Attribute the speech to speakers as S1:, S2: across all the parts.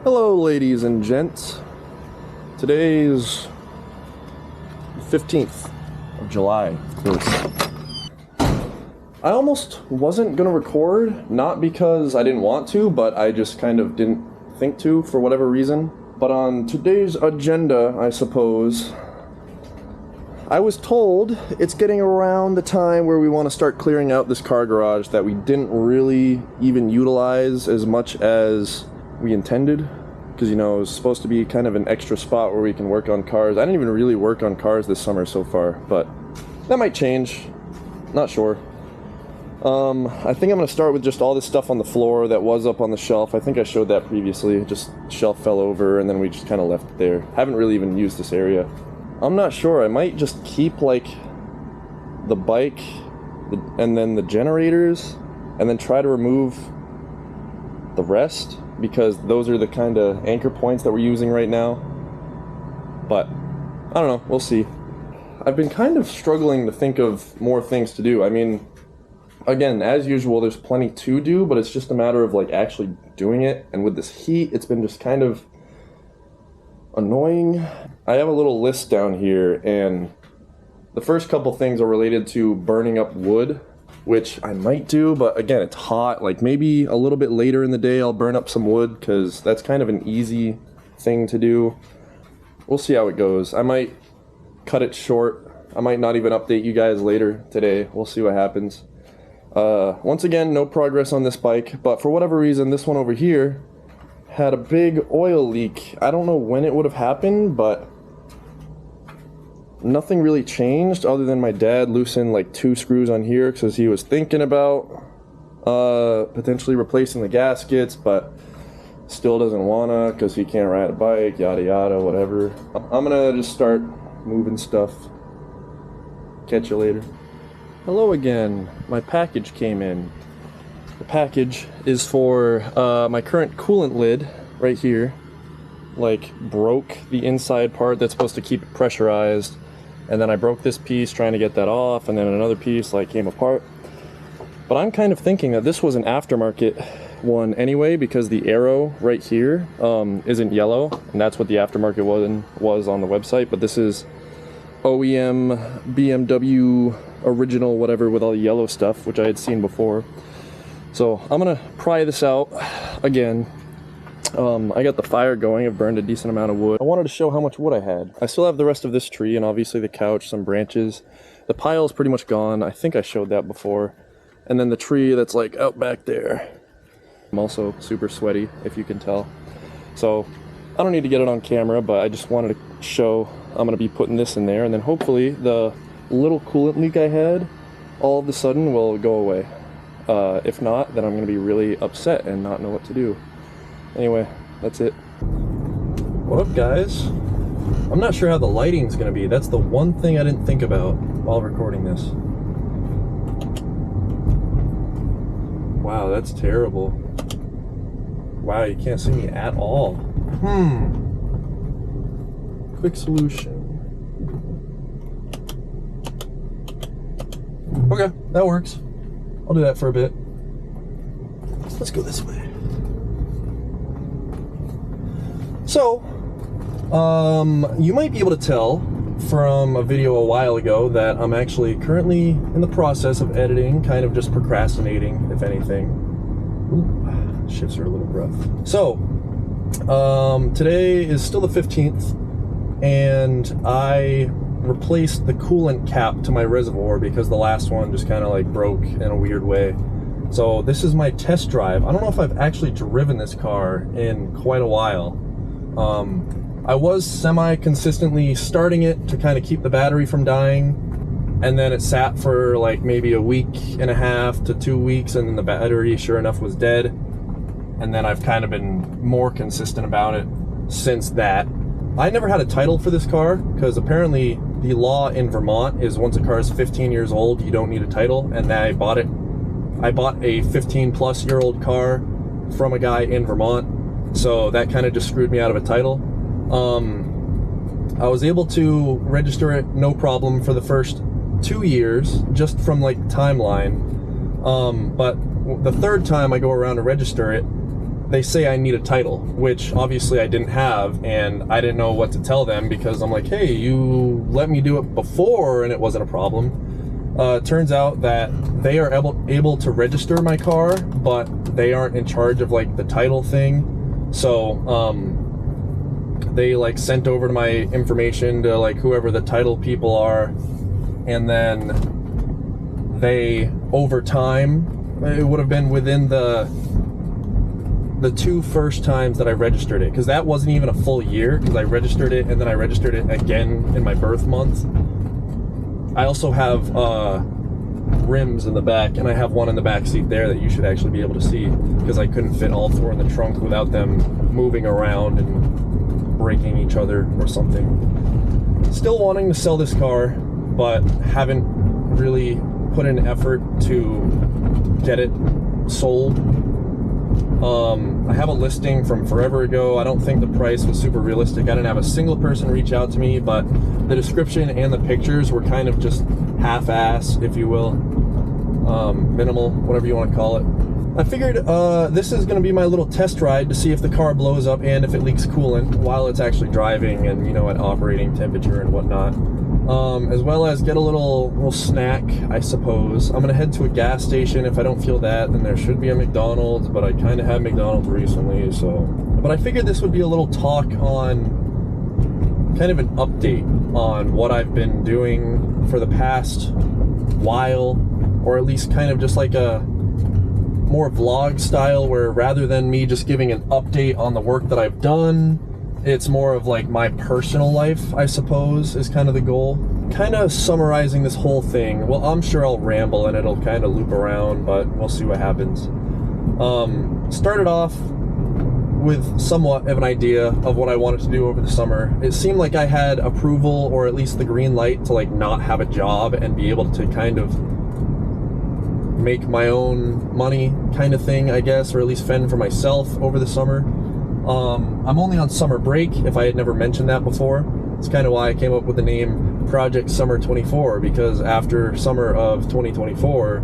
S1: Hello, ladies and gents. Today's the 15th of July. I almost wasn't gonna record, not because I didn't want to, but I just kind of didn't think to for whatever reason. But on today's agenda, I suppose, I was told it's getting around the time where we want to start clearing out this car garage that we didn't really even utilize as much as we intended, because it was supposed to be kind of an extra spot where we can work on cars. I didn't even really work on cars this summer so far, but that might change. Not sure. I think I'm going to start with just all this stuff on the floor that was up on the shelf. I think I showed that previously. Just shelf fell over and then we just kind of left it there. Haven't really even used this area. I'm not sure. I might just keep like the bike and then the generators and then try to remove the rest, because those are the kind of anchor points that we're using right now. But I don't know, we'll see. I've been kind of struggling to think of more things to do. I mean, again, as usual, there's plenty to do, but it's just a matter of like actually doing it. And with this heat, it's been just kind of annoying. I have a little list down here, and the first couple things are related to burning up wood, which I might do, but again, it's hot. Like maybe a little bit later in the day I'll burn up some wood, because that's kind of an easy thing to do. We'll see how it goes. I might cut it short. I might not even update you guys later today. We'll see what happens. Once again, no progress on this bike, but for whatever reason, this one over here had a big oil leak. I don't know when it would have happened, but nothing really changed other than my dad loosened like 2 screws on here because he was thinking about potentially replacing the gaskets, but still doesn't wanna because he can't ride a bike, yada yada, whatever. I'm gonna just start moving stuff. Catch you later. Hello again. My package came in. The package is for my current coolant lid right here. Like broke the inside part that's supposed to keep it pressurized, and then I broke this piece trying to get that off, and then another piece like came apart. But I'm kind of thinking that this was an aftermarket one anyway, because the arrow right here isn't yellow, and that's what the aftermarket one was on the website. But this is OEM BMW original whatever with all the yellow stuff, which I had seen before. So I'm gonna pry this out again. I got the fire going. I've burned a decent amount of wood. I wanted to show how much wood I had. I still have the rest of this tree and obviously the couch, some branches. The pile is pretty much gone. I think I showed that before. And then the tree that's like out back there. I'm also super sweaty, if you can tell. So I don't need to get it on camera, but I just wanted to show I'm gonna be putting this in there, and then hopefully the little coolant leak I had all of a sudden will go away. If not, then I'm gonna be really upset and not know what to do. Anyway, that's it. What up, guys? I'm not sure how the lighting's gonna be. That's the one thing I didn't think about while recording this. Wow, that's terrible. Wow, you can't see me at all. Quick solution. Okay, that works. I'll do that for a bit. Let's go this way. So, you might be able to tell from a video a while ago that I'm actually currently in the process of editing, kind of just procrastinating, if anything. Ooh, shifts are a little rough. So, today is still the 15th, and I replaced the coolant cap to my reservoir because the last one just kind of like broke in a weird way. So this is my test drive. I don't know if I've actually driven this car in quite a while. I was semi-consistently starting it to kind of keep the battery from dying, and then it sat for like maybe a week and a half to 2 weeks, and then the battery sure enough was dead. And then I've kind of been more consistent about it since that. I never had a title for this car because apparently the law in Vermont is once a car is 15 years old, you don't need a title. And then I bought a 15-plus-year-old car from a guy in Vermont, so that kind of just screwed me out of a title. I was able to register it no problem for the first 2 years, just from like timeline. But the third time I go around to register it, they say I need a title, which obviously I didn't have, and I didn't know what to tell them because I'm like, hey, you let me do it before and it wasn't a problem. Turns out that they are able to register my car, but they aren't in charge of like the title thing. So they like sent over to my information to like whoever the title people are, and then they, over time, it would have been within the 2 first times that I registered it, because that wasn't even a full year, because I registered it and then I registered it again in my birth month. I also have rims in the back, and I have one in the back seat there that you should actually be able to see, because I couldn't fit all 4 in the trunk without them moving around and breaking each other or something. Still wanting to sell this car, but haven't really put in effort to get it sold. I have a listing from forever ago. I don't think the price was super realistic. I didn't have a single person reach out to me, but the description and the pictures were kind of just half-ass, if you will. Minimal, whatever you want to call it. I figured this is going to be my little test ride to see if the car blows up and if it leaks coolant while it's actually driving and, you know, at operating temperature and whatnot. As well as get a little snack, I suppose. I'm gonna head to a gas station. If I don't feel that, then there should be a McDonald's, but I kind of had McDonald's recently, so. But I figured this would be a little talk on, kind of an update on what I've been doing for the past while, or at least kind of just like a more vlog style, where rather than me just giving an update on the work that I've done, it's more of like my personal life, I suppose, is kind of the goal. Kind of summarizing this whole thing. Well, I'm sure I'll ramble and it'll kind of loop around, but we'll see what happens. Started off with somewhat of an idea of what I wanted to do over the summer. It seemed like I had approval, or at least the green light, to like not have a job and be able to kind of make my own money kind of thing, I guess, or at least fend for myself over the summer. I'm only on summer break, if I had never mentioned that before. It's kind of why I came up with the name Project Summer 24, because after summer of 2024,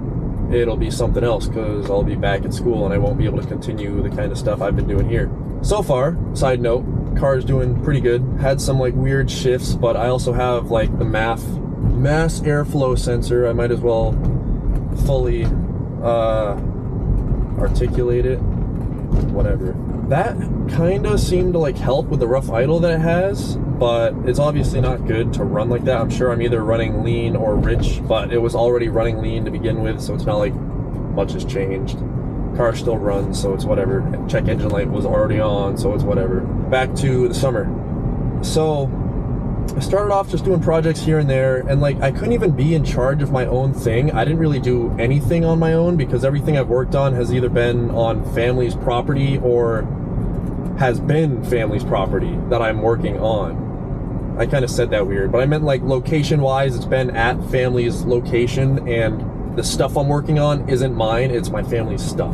S1: it'll be something else, because I'll be back at school and I won't be able to continue the kind of stuff I've been doing here. So far, side note, car's doing pretty good. Had some like weird shifts, but I also have like the mass airflow sensor. I might as well fully articulate it, whatever. That kind of seemed to like help with the rough idle that it has, but it's obviously not good to run like that. I'm sure I'm either running lean or rich, but it was already running lean to begin with, so it's not like much has changed. Car still runs, so it's whatever. Check engine light was already on, so it's whatever. Back to the summer. So I started off just doing projects here and there, and like I couldn't even be in charge of my own thing. I didn't really do anything on my own, because everything I've worked on has either been on family's property or has been family's property that I'm working on. I kind of said that weird, but I meant like location wise, it's been at family's location, and the stuff I'm working on isn't mine, it's my family's stuff.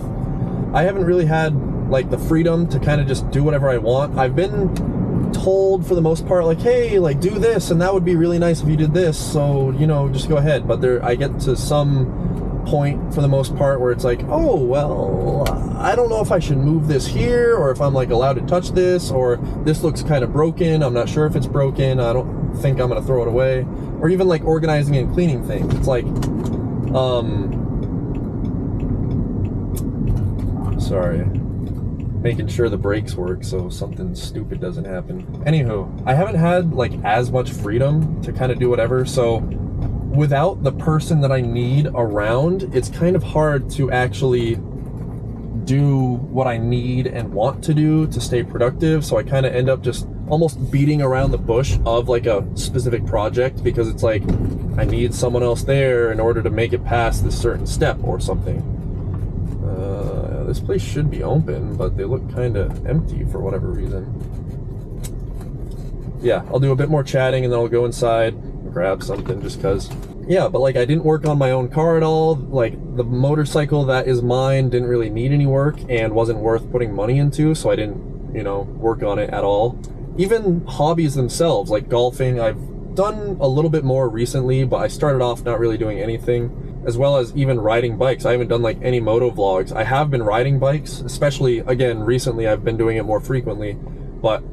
S1: I haven't really had like the freedom to kind of just do whatever I want. I've been told for the most part, like, hey, like do this, and that would be really nice if you did this, so, you know, just go ahead. But there, I get to some point for the most part where it's like, oh, well, I don't know if I should move this here, or if I'm like allowed to touch this, or this looks kind of broken, I'm not sure if it's broken, I don't think I'm gonna throw it away. Or even like organizing and cleaning things. It's like, sorry, making sure the brakes work so something stupid doesn't happen. Anywho, I haven't had like as much freedom to kind of do whatever, so without the person that I need around, it's kind of hard to actually do what I need and want to do to stay productive. So I kind of end up just almost beating around the bush of like a specific project, because it's like I need someone else there in order to make it past this certain step or something. This place should be open, but they look kind of empty for whatever reason. Yeah, I'll do a bit more chatting and then I'll go inside, grab something just cause. Yeah, but like I didn't work on my own car at all. Like the motorcycle that is mine didn't really need any work and wasn't worth putting money into, so I didn't, you know, work on it at all. Even hobbies themselves, like golfing, I've done a little bit more recently, but I started off not really doing anything.
S2: as well as even riding bikes. I haven't done like any moto vlogs. I have been riding bikes, especially, again, recently I've been doing it more frequently, but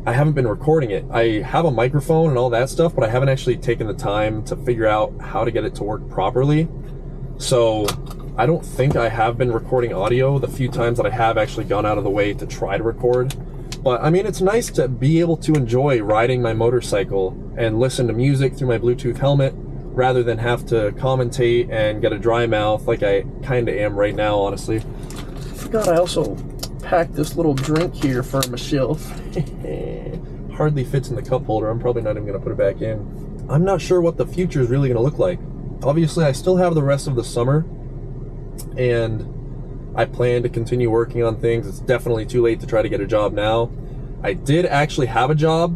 S2: I haven't been recording it. I have a microphone and all that stuff, but I haven't actually taken the time to figure out how to get it to work properly. So I don't think I have been recording audio the few times that I have actually gone out of the way to try to record. But I mean, it's nice to be able to enjoy riding my motorcycle and listen to music through my Bluetooth helmet rather than have to commentate and get a dry mouth like I kind of am right now, honestly. I forgot I also packed this little drink here for myself. Hardly fits in the cup holder. I'm probably not even going to put it back in. I'm not sure what the future is really going to look like. Obviously, I still have the rest of the summer, and I plan to continue working on things. It's definitely too late to try to get a job now. I did actually have a job.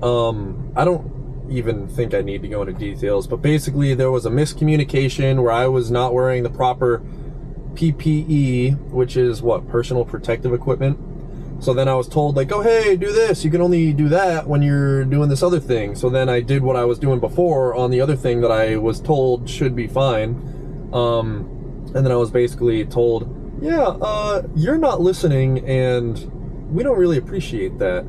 S2: I don't even think I need to go into details, but basically there was a miscommunication where I was not wearing the proper PPE, which is what, personal protective equipment. So then I was told, like, oh, hey, do this. You can only do that when you're doing this other thing. So then I did what I was doing before on the other thing that I was told should be fine. And then I was basically told, yeah, you're not listening and we don't really appreciate that.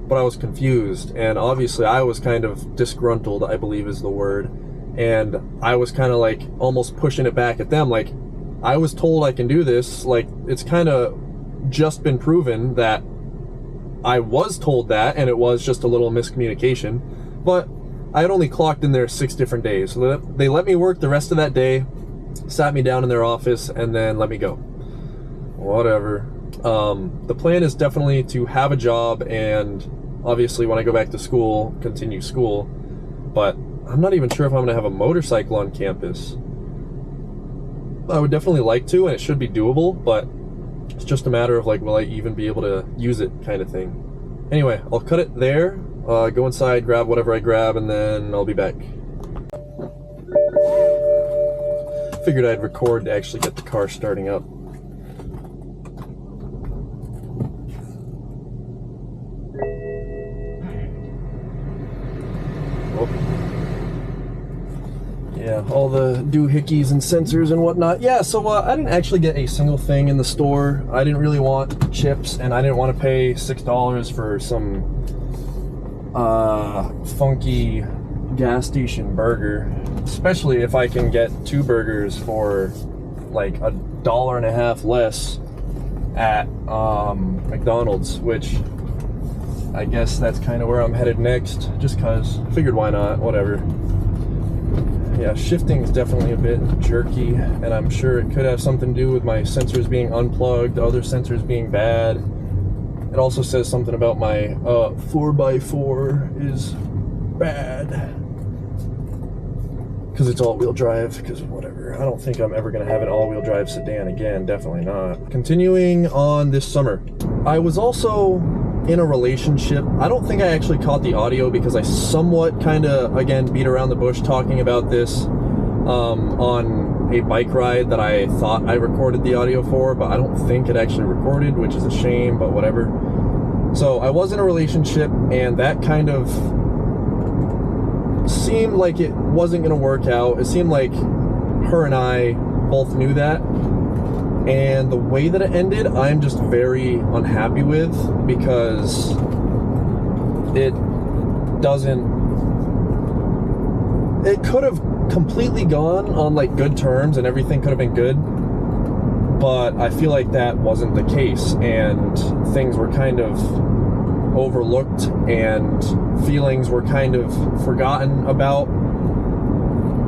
S2: But I was confused, and obviously I was kind of disgruntled, I believe is the word. And I was kind of like almost pushing it back at them, like, I was told I can do this. Like, it's kind of just been proven that I was told that, and it was just a little miscommunication. But I had only clocked in there 6 different days. So they let me work the rest of that day, sat me down in their office, and then let me go. Whatever. The plan is definitely to have a job, and obviously when I go back to school, continue school. But I'm not even sure if I'm going to have a motorcycle on campus. I would definitely like to, and it should be doable, but it's just a matter of like, will I even be able to use it kind of thing. Anyway, I'll cut it there, go inside, grab whatever I grab, and then I'll be back. Figured I'd record to actually get the car starting up. Yeah, all the doohickeys and sensors and whatnot. Yeah, so I didn't actually get a single thing in the store. I didn't really want chips, and I didn't want to pay $6 for some funky gas station burger, especially if I can get 2 burgers for like $1.50 less at McDonald's, which I guess that's kind of where I'm headed next, just cause figured why not, whatever. Yeah, shifting is definitely a bit jerky, and I'm sure it could have something to do with my sensors being unplugged, other sensors being bad. It also says something about my 4x4 is bad, because it's all-wheel drive, because whatever. I don't think I'm ever going to have an all-wheel drive sedan again, definitely not. Continuing on this summer, I was also in a relationship. I don't think I actually caught the audio because I somewhat kind of, again, beat around the bush talking about this on a bike ride that I thought I recorded the audio for, but I don't think it actually recorded, which is a shame, but whatever. So I was in a relationship, and that kind of seemed like it wasn't going to work out. It seemed like her and I both knew that. And the way that it ended, I'm just very unhappy with, because it could have completely gone on like good terms and everything could have been good, but I feel like that wasn't the case, and things were kind of overlooked and feelings were kind of forgotten about.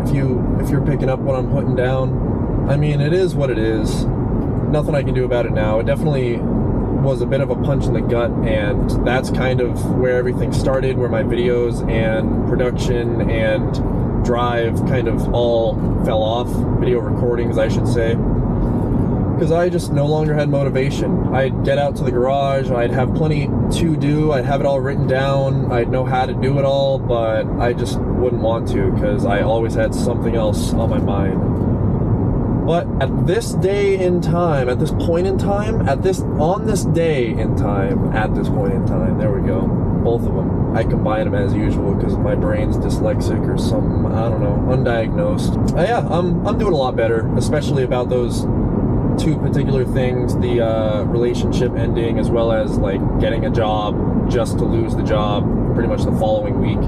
S2: If you're picking up what I'm putting down, I mean, it is what it is. Nothing I can do about it now. It definitely was a bit of a punch in the gut, and that's kind of where everything started, where my videos and production and drive kind of all fell off. Video recordings, I should say. Because I just no longer had motivation. I'd get out to the garage, I'd have plenty to do, I'd have it all written down, I'd know how to do it all, but I just wouldn't want to, because I always had something else on my mind. But at this day in time, at this point in time, on this day in time, at this point in time, there we go. Both of them. I combine them as usual because my brain's dyslexic or something, I don't know, undiagnosed. Yeah, I'm doing a lot better, especially about those two particular things, the relationship ending as well as like getting a job just to lose the job pretty much the following week.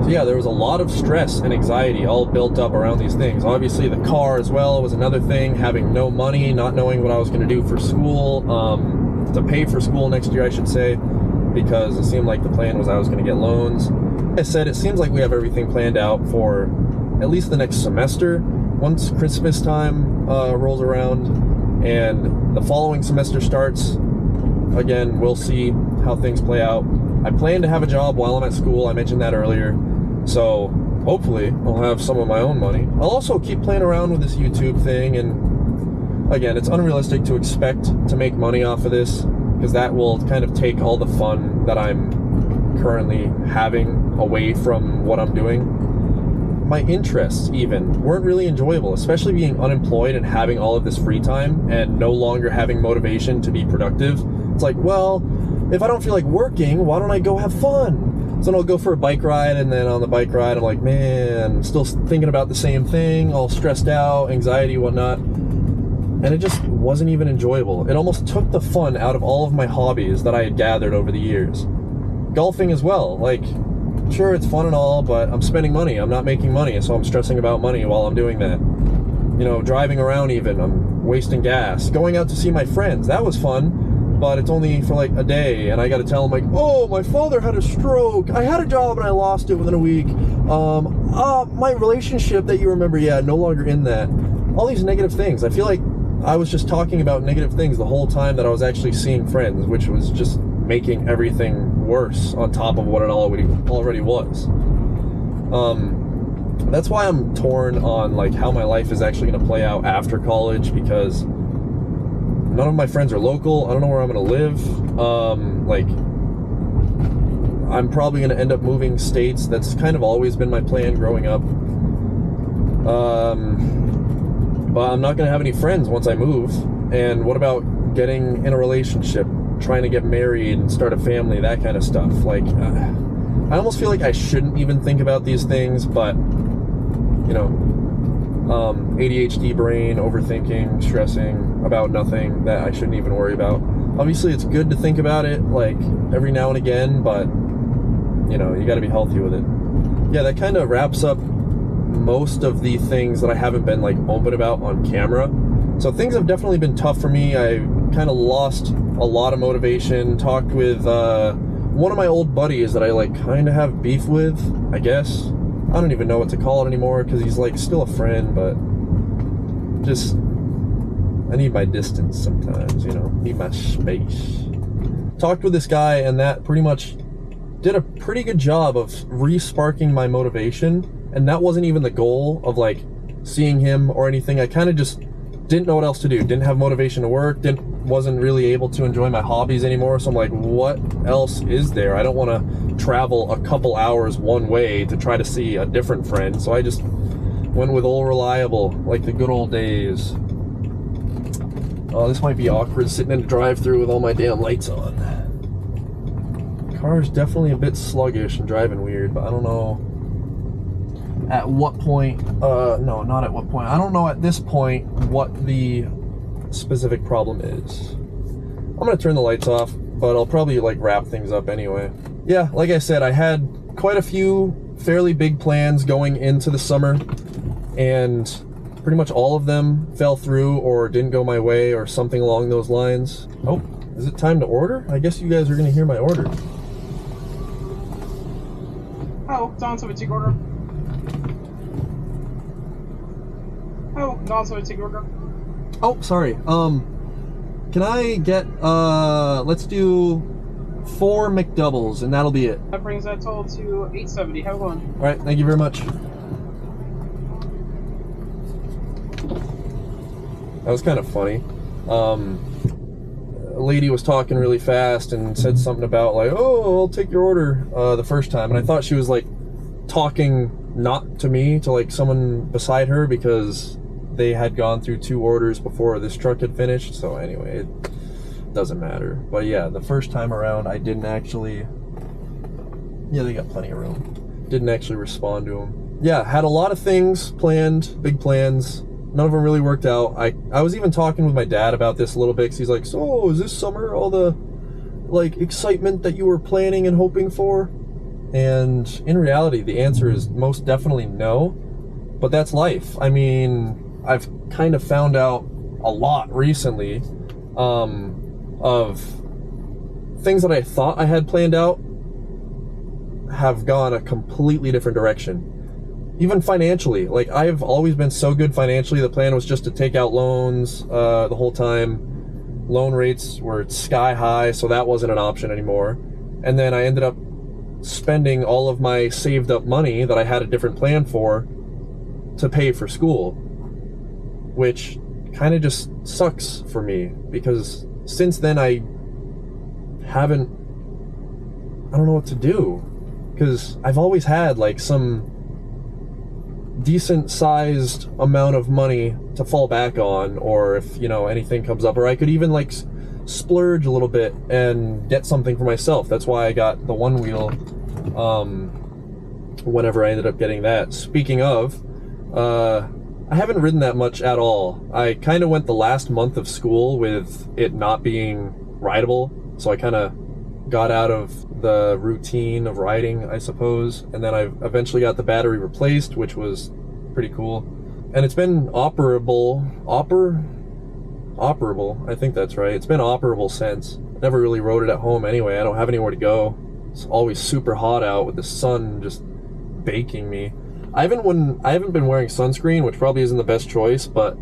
S2: So yeah, there was a lot of stress and anxiety all built up around these things. Obviously the car as well was another thing, having no money, not knowing what I was going to do for school, to pay for school next year I should say, because it seemed like the plan was I was going to get loans. Like I said, it seems like we have everything planned out for at least the next semester. Once Christmas time rolls around and the following semester starts, again, we'll see how things play out. I plan to have a job while I'm at school, I mentioned that earlier, so hopefully I'll have some of my own money. I'll also keep playing around with this YouTube thing, and again, it's unrealistic to expect to make money off of this, because that will kind of take all the fun that I'm currently having away from what I'm doing. My interests even weren't really enjoyable, especially being unemployed and having all of this free time and no longer having motivation to be productive. It's like, well, if I don't feel like working, why don't I go have fun? So then I'll go for a bike ride, and then on the bike ride, I'm like, man, I'm still thinking about the same thing, all stressed out, anxiety, whatnot. And it just wasn't even enjoyable. It almost took the fun out of all of my hobbies that I had gathered over the years. Golfing as well, like, sure, it's fun and all, but I'm spending money. I'm not making money, so I'm stressing about money while I'm doing that. You know, driving around even, I'm wasting gas. Going out to see my friends, that was fun, but it's only for like a day, and I gotta tell them like, oh, my father had a stroke. I had a job and I lost it within a week. My relationship that you remember, yeah, no longer in that. All these negative things. I feel like I was just talking about negative things the whole time that I was actually seeing friends, which was just making everything worse on top of what it already was. That's why I'm torn on like how my life is actually going to play out after college, because none of my friends are local. I don't know where I'm going to live. Like, I'm probably going to end up moving states. That's kind of always been my plan growing up. But I'm not going to have any friends once I move. And what about getting in a relationship, trying to get married and start a family, that kind of stuff? Like, I almost feel like I shouldn't even think about these things, but, you know, ADHD brain, overthinking, stressing about nothing that I shouldn't even worry about. Obviously, it's good to think about it, like, every now and again, but, you know, you gotta be healthy with it. Yeah, that kind of wraps up most of the things that I haven't been, like, open about on camera. So things have definitely been tough for me. I kind of lost a lot of motivation. Talked with one of my old buddies that I, like, kind of have beef with, I guess. I don't even know what to call it anymore, because he's, like, still a friend, but just, I need my distance sometimes, you know, need my space. Talked with this guy, and that pretty much did a pretty good job of re-sparking my motivation, and that wasn't even the goal of, like, seeing him or anything. I kind of just didn't know what else to do, didn't have motivation to work, wasn't really able to enjoy my hobbies anymore, so I'm like, what else is there? I don't want to travel a couple hours one way to try to see a different friend, so I just went with Old Reliable, like the good old days. Oh, this might be awkward sitting in a drive-thru with all my damn lights on. The car's definitely a bit sluggish and driving weird, but I don't know at what point, no, not at what point. I don't know at this point what the specific problem is. I'm gonna turn the lights off, but I'll probably like wrap things up anyway. Yeah, like I said, I had quite a few fairly big plans going into the summer, and pretty much all of them fell through or didn't go my way or something along those lines. Oh, is it time to order? I guess you guys are gonna hear my order.
S3: Hello, Don, so take order. Hello, Don, so take order.
S2: Oh, sorry. Can I get, let's do 4 McDoubles, and that'll be it.
S3: That brings that total to $8.70. Have a good one.
S2: All right, thank you very much. That was kind of funny. A lady was talking really fast and said something about like, oh, I'll take your order the first time, and I thought she was like talking not to me, to like someone beside her, because they had gone through 2 orders before this truck had finished. So anyway, it doesn't matter. But yeah, the first time around I didn't actually, yeah, they got plenty of room, didn't actually respond to them. Yeah, had a lot of things planned, big plans. None of them really worked out. I was even talking with my dad about this a little bit, 'cause he's like, so is this summer all the like excitement that you were planning and hoping for? And in reality, the answer is most definitely no. But that's life. I mean, I've kind of found out a lot recently of things that I thought I had planned out have gone a completely different direction. Even financially, like I've always been so good financially. The plan was just to take out loans the whole time. Loan rates were sky high, so that wasn't an option anymore. And then I ended up spending all of my saved up money that I had a different plan for to pay for school, which kind of just sucks for me, because since then I don't know what to do, because I've always had like some decent sized amount of money to fall back on, or if, you know, anything comes up, or I could even like splurge a little bit and get something for myself. That's why I got the one wheel whenever I ended up getting that. Speaking of, I haven't ridden that much at all. I kind of went the last month of school with it not being rideable, so I kind of got out of the routine of riding, I suppose, and then I eventually got the battery replaced, which was pretty cool. And it's been operable, I think that's right. It's been operable since. Never really rode it at home anyway. I don't have anywhere to go. It's always super hot out with the sun just baking me. I haven't been wearing sunscreen, which probably isn't the best choice, but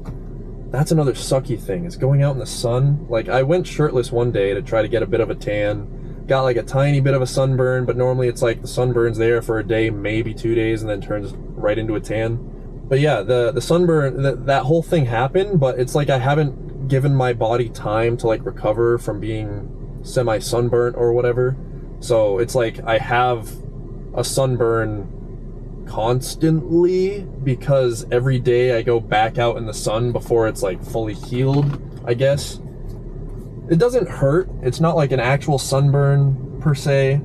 S2: that's another sucky thing, is going out in the sun. Like, I went shirtless one day to try to get a bit of a tan. Got like a tiny bit of a sunburn, but normally it's like the sunburn's there for a day, maybe 2 days, and then turns right into a tan. But yeah, the sunburn, that whole thing happened, but it's like I haven't given my body time to like recover from being semi-sunburnt or whatever. So it's like I have a sunburn constantly, because every day I go back out in the sun before it's like fully healed, I guess. It doesn't hurt. It's not like an actual sunburn per se,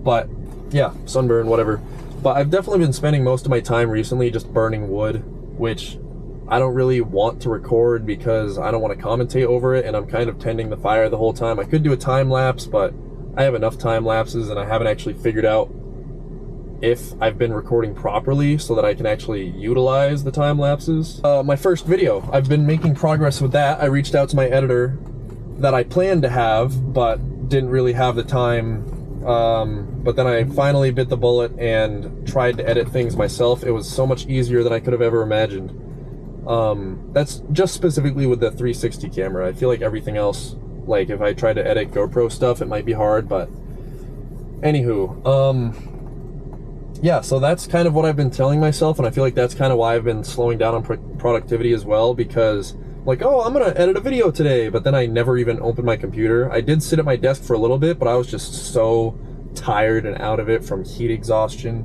S2: but yeah, sunburn, whatever. But I've definitely been spending most of my time recently just burning wood, which I don't really want to record because I don't want to commentate over it, and I'm kind of tending the fire the whole time. I could do a time lapse, but I have enough time lapses and I haven't actually figured out if I've been recording properly so that I can actually utilize the time lapses. My first video, I've been making progress with that. I reached out to my editor that I planned to have, but didn't really have the time. But then I finally bit the bullet and tried to edit things myself. It was so much easier than I could have ever imagined. That's just specifically with the 360 camera. I feel like everything else, like if I try to edit GoPro stuff, it might be hard, but anywho, yeah, so that's kind of what I've been telling myself, and I feel like that's kind of why I've been slowing down on productivity as well, because like, oh, I'm gonna edit a video today, but then I never even opened my computer. I did sit at my desk for a little bit, but I was just so tired and out of it from heat exhaustion.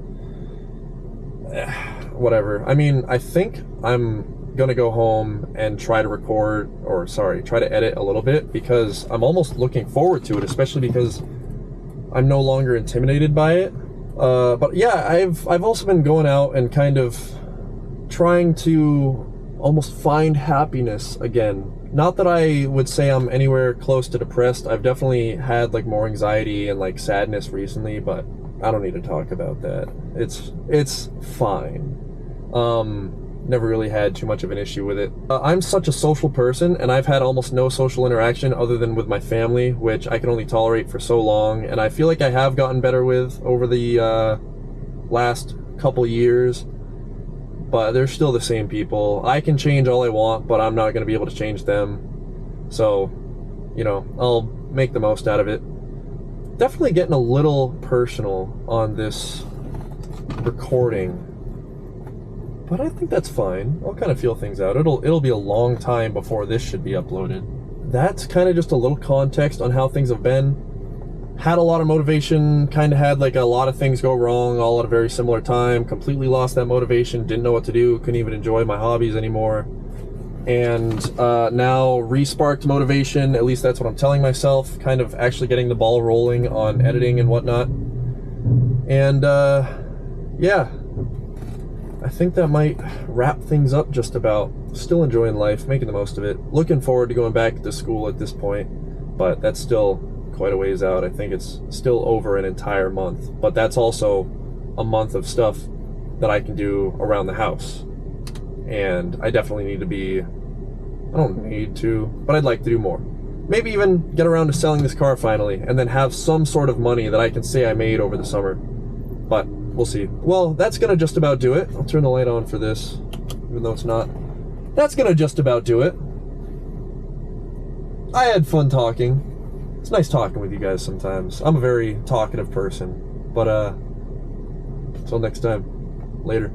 S2: Whatever. I mean, I think I'm gonna go home and try to try to edit a little bit, because I'm almost looking forward to it, especially because I'm no longer intimidated by it. But yeah, I've also been going out and kind of trying to almost find happiness again. Not that I would say I'm anywhere close to depressed. I've definitely had like more anxiety and like sadness recently, but I don't need to talk about that. It's fine. Never really had too much of an issue with it. I'm such a social person, and I've had almost no social interaction other than with my family, which I can only tolerate for so long, and I feel like I have gotten better with over the last couple years, but they're still the same people. I can change all I want, but I'm not going to be able to change them. So, you know, I'll make the most out of it. Definitely getting a little personal on this recording, but I think that's fine. I'll kind of feel things out. It'll be a long time before this should be uploaded. That's kind of just a little context on how things have been. had a lot of motivation, kind of had like a lot of things go wrong all at a very similar time, completely lost that motivation, didn't know what to do, couldn't even enjoy my hobbies anymore. And now re-sparked motivation, at least that's what I'm telling myself, kind of actually getting the ball rolling on editing and whatnot. And yeah, I think that might wrap things up just about. Still enjoying life, making the most of it. Looking forward to going back to school at this point, but that's still quite a ways out. I think it's still over an entire month, but that's also a month of stuff that I can do around the house. And I definitely need to be, I don't need to, but I'd like to do more. Maybe even get around to selling this car finally, and then have some sort of money that I can say I made over the summer. But we'll see. Well, that's gonna just about do it. I'll turn the light on for this, even though it's not. That's gonna just about do it. I had fun talking. It's nice talking with you guys sometimes. I'm a very talkative person. But until next time, later.